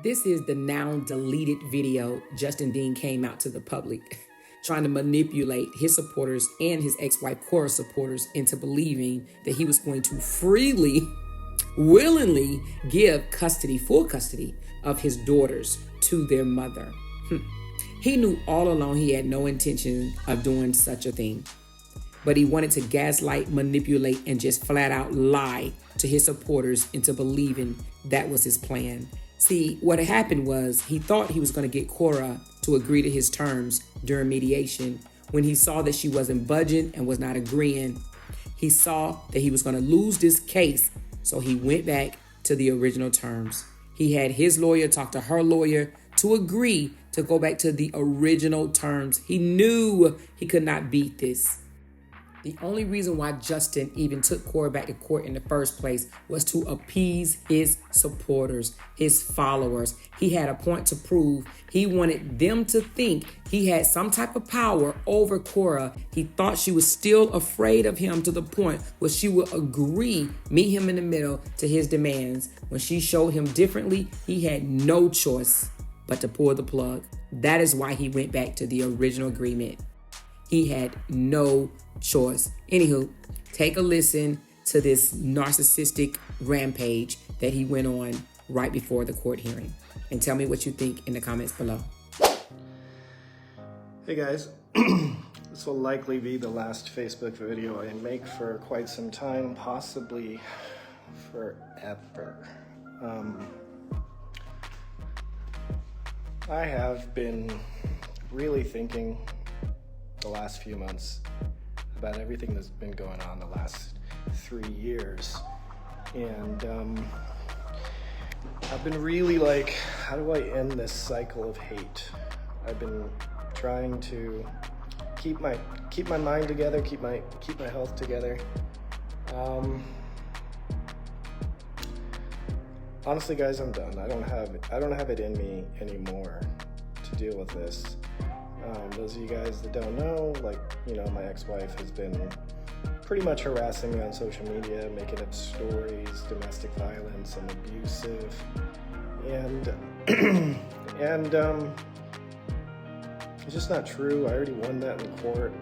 This is the now deleted video Justin Dean came out to the public, trying to manipulate his supporters and his ex-wife Cora's supporters into believing that he was going to freely, willingly give full custody of his daughters to their mother. He knew all along he had no intention of doing such a thing, but he wanted to gaslight, manipulate, and just flat out lie to his supporters into believing that was his plan. See, what had happened was he thought he was going to get Cora to agree to his terms during mediation. When he saw that she wasn't budging and was not agreeing, he saw that he was going to lose this case. So he went back to the original terms. He had his lawyer talk to her lawyer to agree to go back to the original terms. He knew he could not beat this. The only reason why Justin even took Cora back to court in the first place was to appease his supporters, his followers. He had a point to prove. He wanted them to think he had some type of power over Cora. He thought she was still afraid of him to the point where she would agree, meet him in the middle to his demands. When she showed him differently, he had no choice but to pull the plug. That is why he went back to the original agreement. He had no choice. Anywho, take a listen to this narcissistic rampage that he went on right before the court hearing. And tell me what you think in the comments below. Hey guys, this will likely be the last Facebook video I make for quite some time, possibly forever. I have been really thinking the last few months about everything that's been going on the last 3 years, and I've been really like, how do I end this cycle of hate? I've been trying to keep my mind together, keep my health together. Honestly, guys, I'm done. I don't have it in me anymore to deal with this. Those of you guys that don't know, my ex-wife has been pretty much harassing me on social media, making up stories, domestic violence, and abusive, and it's just not true. I already won that in court.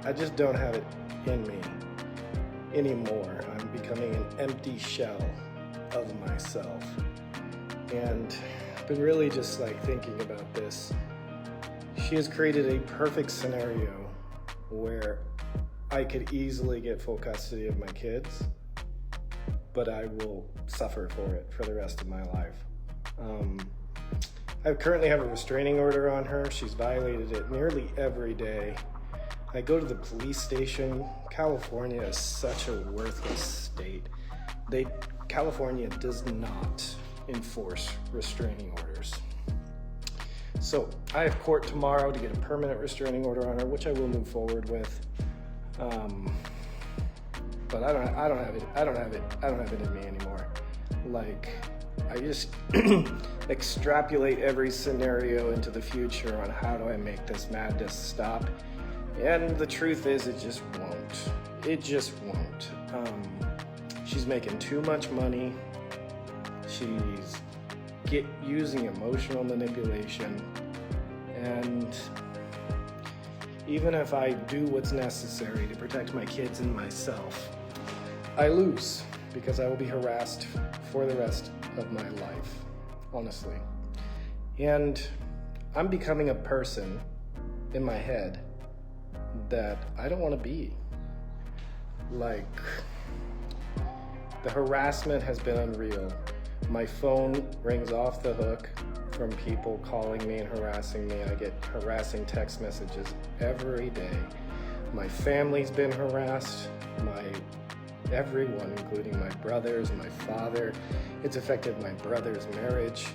I just don't have it in me anymore. I'm becoming an empty shell of myself, and been really just thinking about this. She has created a perfect scenario where I could easily get full custody of my kids, but I will suffer for it for the rest of my life. I currently have a restraining order on her. She's violated it nearly every day. I go to the police station. California is such a worthless state. California does not enforce restraining orders. So I have court tomorrow to get a permanent restraining order on her, which I will move forward with. But I don't have it in me anymore. I just extrapolate every scenario into the future on how do I make this madness stop. And the truth is, it just won't. It just won't. She's making too much money. She's using emotional manipulation, and even if I do what's necessary to protect my kids and myself, I lose because I will be harassed for the rest of my life, honestly. And I'm becoming a person in my head that I don't want to be. The harassment has been unreal. My phone rings off the hook from people calling me and harassing me. I get harassing text messages every day. My family's been harassed. Everyone, including my brothers, my father. It's affected my brother's marriage.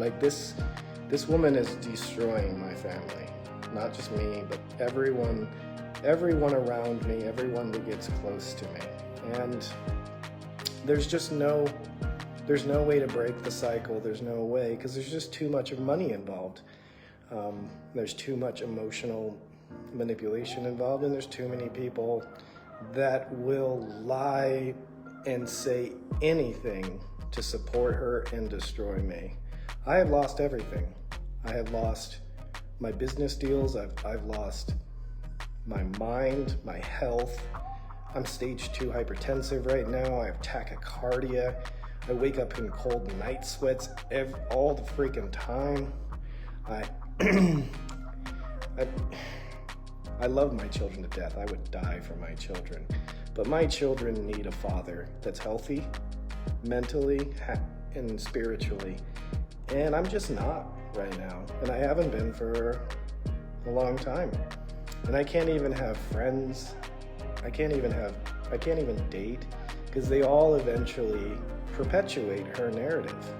This woman is destroying my family. Not just me, but everyone around me, everyone that gets close to me. And there's no way to break the cycle. There's no way, because there's just too much of money involved. There's too much emotional manipulation involved, and there's too many people that will lie and say anything to support her and destroy me. I have lost everything. I have lost my business deals. I've lost my mind, my health. I'm stage 2 hypertensive right now. I have tachycardia. I wake up in cold night sweats all the freaking time. I love my children to death. I would die for my children. But my children need a father that's healthy, mentally and spiritually. And I'm just not right now. And I haven't been for a long time. And I can't even have friends. I can't even date, because they all eventually perpetuate her narrative.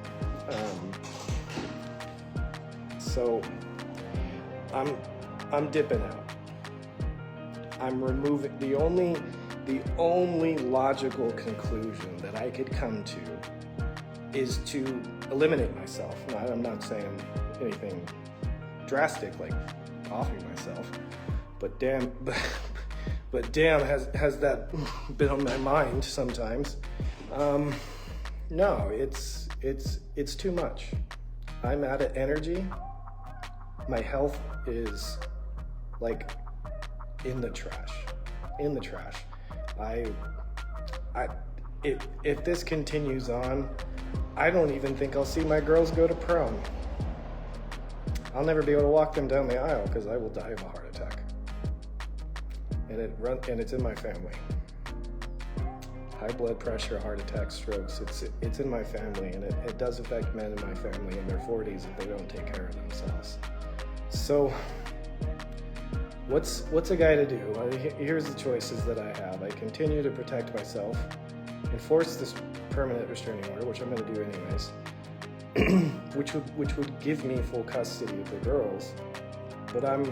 So I'm dipping out. I'm removing the only logical conclusion that I could come to is to eliminate myself. I'm not saying anything drastic like offing myself, but damn, has that been on my mind sometimes? No, it's too much. I'm out of energy. My health is like in the trash. If this continues on, I don't even think I'll see my girls go to prom. I'll never be able to walk them down the aisle because I will die of a heart attack. And it's in my family. High blood pressure, heart attacks, strokes, it's in my family, and it does affect men in my family in their 40s if they don't take care of themselves. So what's a guy to do? Here's the choices that I have. I continue to protect myself, enforce this permanent restraining order, which I'm going to do anyways, which would give me full custody of the girls, but I'm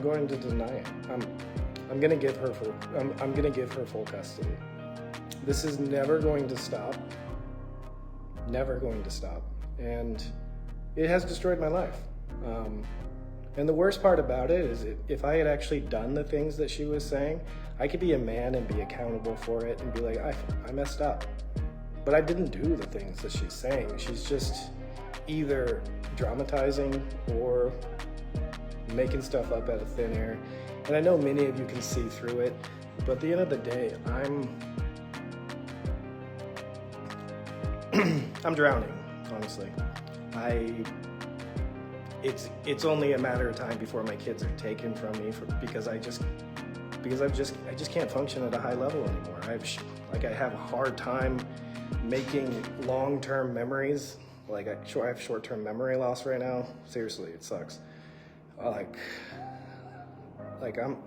going to deny it. I'm going to give her full custody. This is never going to stop. Never going to stop. And it has destroyed my life. And the worst part about it is if I had actually done the things that she was saying, I could be a man and be accountable for it and be like, I messed up. But I didn't do the things that she's saying. She's just either dramatizing or making stuff up out of thin air. And I know many of you can see through it, but at the end of the day, I'm drowning, honestly. It's only a matter of time before my kids are taken from me because I just can't function at a high level anymore. I have a hard time making long-term memories. I have short-term memory loss right now. Seriously, it sucks.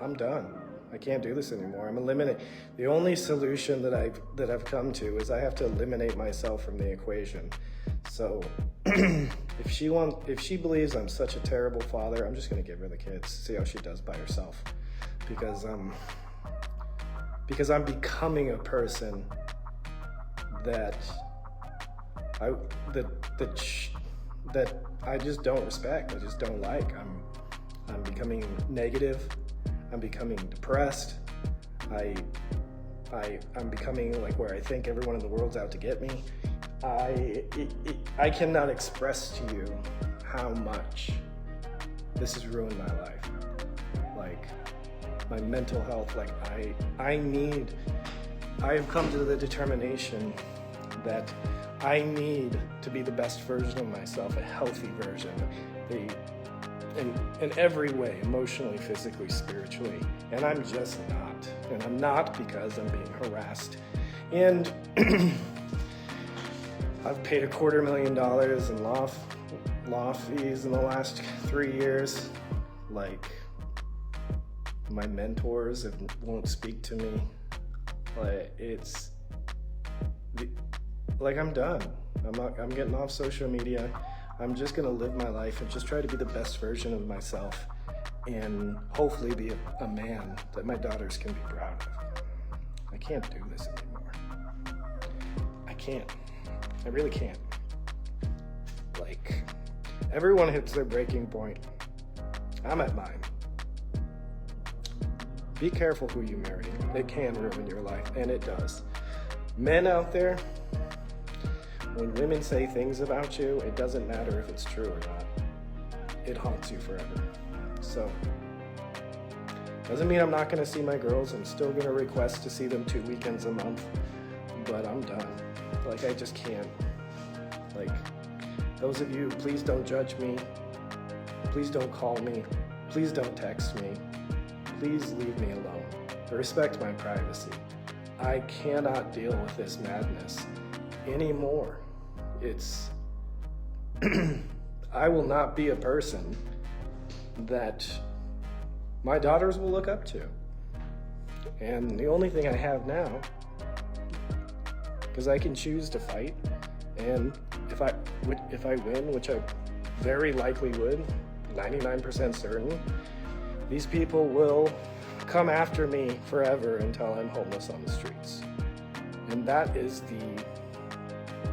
I'm done. I can't do this anymore. I'm eliminating. The only solution that I've come to is I have to eliminate myself from the equation. So if she believes I'm such a terrible father, I'm just gonna give her the kids, see how she does by herself. Because I'm becoming a person that I just don't respect. I just don't like. I'm becoming negative. I'm becoming depressed. I'm becoming like where I think everyone in the world's out to get me. I cannot express to you how much this has ruined my life. Like my mental health. Like I have come to the determination that I need to be the best version of myself, a healthy version, in every way, emotionally, physically, spiritually, and I'm just not. And I'm not because I'm being harassed. And I've paid $250,000 in law fees in the last 3 years. Like, my mentors won't speak to me. I'm done. I'm getting off social media. I'm just gonna live my life and just try to be the best version of myself and hopefully be a man that my daughters can be proud of. I can't do this anymore. I can't. I really can't. Like, everyone hits their breaking point. I'm at mine. Be careful who you marry. It can ruin your life, and it does. Men out there, when women say things about you, it doesn't matter if it's true or not. It haunts you forever. So, doesn't mean I'm not going to see my girls. I'm still going to request to see them 2 weekends a month, but I'm done. Like, I just can't. Like, those of you, please don't judge me. Please don't call me. Please don't text me. Please leave me alone. Respect my privacy. I cannot deal with this madness anymore. I will not be a person that my daughters will look up to. And the only thing I have now, because I can choose to fight, and if I win, which I very likely would, 99% certain, these people will come after me forever until I'm homeless on the streets. And that is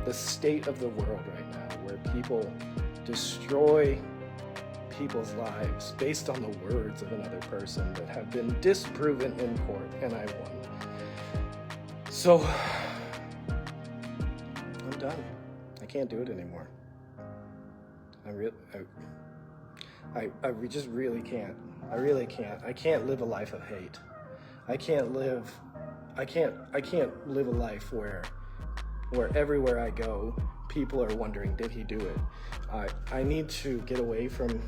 the state of the world right now, where people destroy people's lives based on the words of another person that have been disproven in court, and I won. So, I'm done. I can't do it anymore. I just really can't. I really can't. I can't live a life of hate. I can't live a life where everywhere I go, people are wondering, did he do it? I need to get away from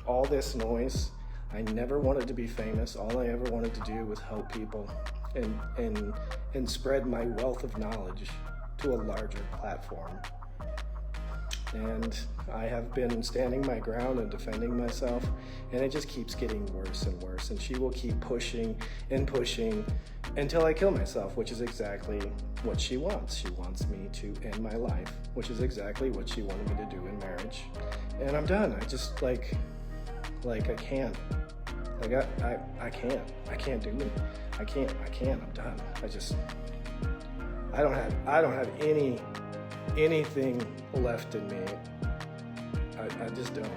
all this noise. I never wanted to be famous. All I ever wanted to do was help people and spread my wealth of knowledge to a larger platform. And I have been standing my ground and defending myself, and it just keeps getting worse and worse. And she will keep pushing and pushing until I kill myself, which is exactly what she wants. She wants me to end my life, which is exactly what she wanted me to do in marriage. And I'm done. I just I can't. I can't do it. I can't. I'm done. I don't have anything left in me. I just don't.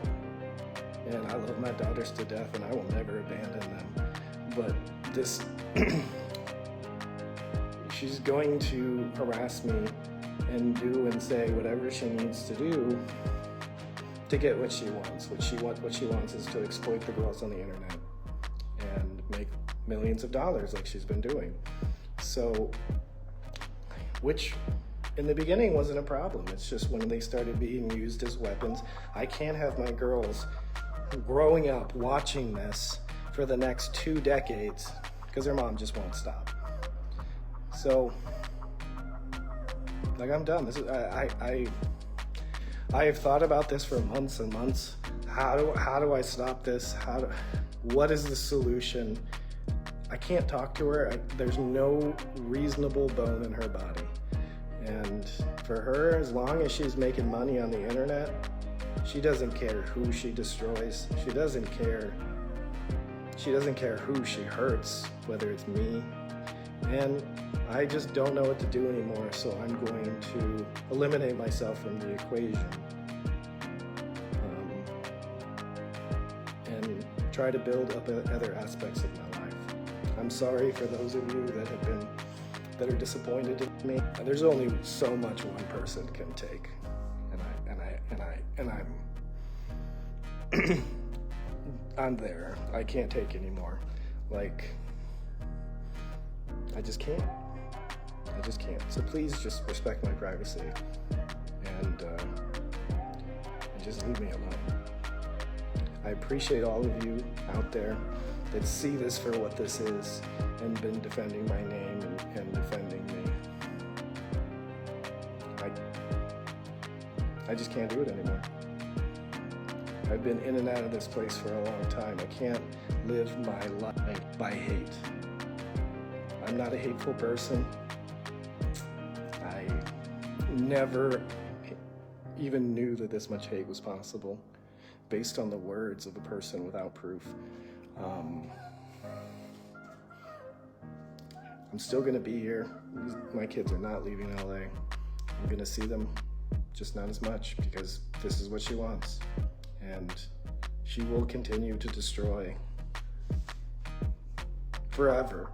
And I love my daughters to death, and I will never abandon them. But this, she's going to harass me and do and say whatever she needs to do to get what she wants. What she wants is to exploit the girls on the internet and make millions of dollars like she's been doing. So, which in the beginning wasn't a problem. It's just when they started being used as weapons. I can't have my girls growing up watching this for the next 2 decades because their mom just won't stop. So, I'm done. I have thought about this for months and months. How do I stop this? What is the solution? I can't talk to her. There's no reasonable bone in her body. And for her, as long as she's making money on the internet, she doesn't care who she destroys. She doesn't care who she hurts, whether it's me. And I just don't know what to do anymore, so I'm going to eliminate myself from the equation. And try to build up other aspects of my life. I'm sorry for those of you that are disappointed in me. There's only so much one person can take, and I'm there. I can't take anymore. I just can't. So please just respect my privacy and just leave me alone. I appreciate all of you out there that see this for what this is and been defending my name and defending me. I just can't do it anymore. I've been in and out of this place for a long time. I can't live my life by hate. I'm not a hateful person. I never even knew that this much hate was possible based on the words of a person without proof. I'm still gonna be here. My kids are not leaving LA. I'm gonna see them, just not as much, because this is what she wants. And she will continue to destroy forever.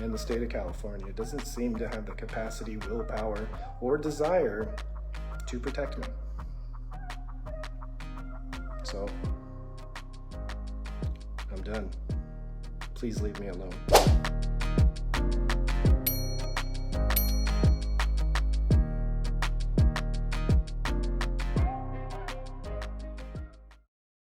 And the state of California doesn't seem to have the capacity, willpower, or desire to protect me. So, I'm done. Please leave me alone.